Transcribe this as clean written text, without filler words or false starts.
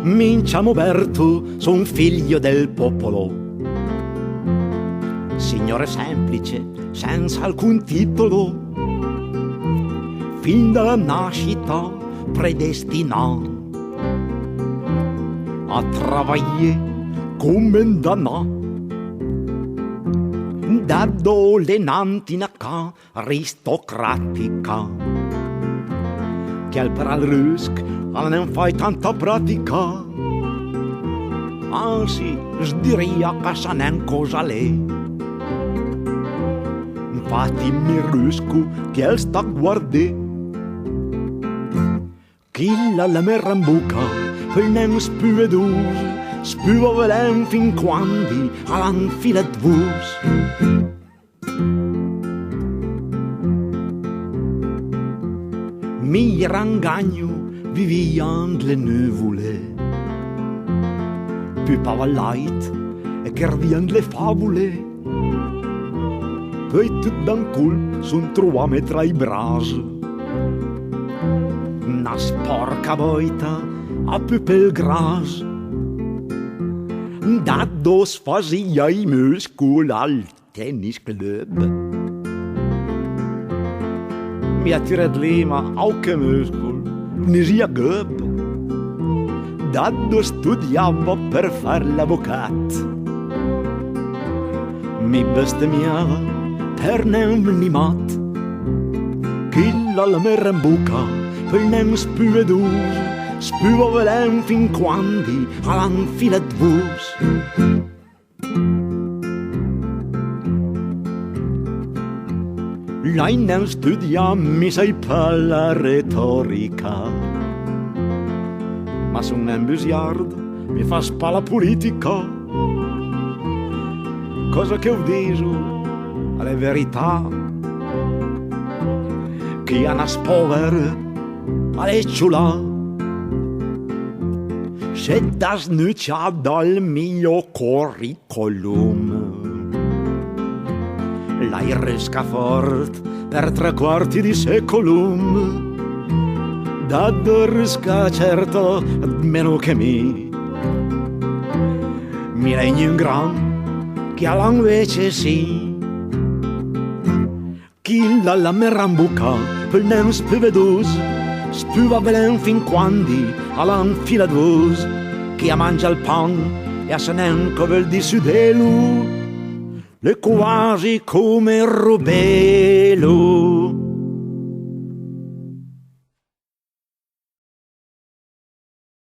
Mi chiamo Berto, son figlio del popolo, signore semplice, senza alcun titolo, fin dalla nascita predestinato a travagliare come un dannato. Da dolenantina aristocratica, che al paralrusc non fai tanta pratica, anzi sdiria che sa nen cosa l'è. Infatti mi rusco che el sta guardè, chi la mera in bocca per nen spuvedus, spua velen fin quandi all'anfilet vus. Mi rangagno vivian le nuvole, pupava light e cardian le favole, poi tut d'un colp son trovame tra i bras una sporca boita a pupel gras. Da dos fazia i muscul al tennis club. Mi attirat lima au che muscul, nisia gubb. Da dos studiava per far l'avocat. Mi bestemmiava per nem nimat. Chilla la mera in bocca per nem spuvedus, spua velen fin quandi all'anfilet vus. Lei non studia mi sai per la retorica, ma son un busiard mi fa spalla politica. Cosa che ho diso alle verità, chi ha una spover alle ciulà. C'è da snuccia dal mio curriculum, l'hai resca fort per 3/4 di secolum. Da risca certo meno che mi regni un gran che all'invece sì. Chi la mera in bocca per nem spuvedus, spuva velen fin quandi all'anfilet vus. Chi mangia il pan e a se nen covel di sudelu, le quasi come Robelo.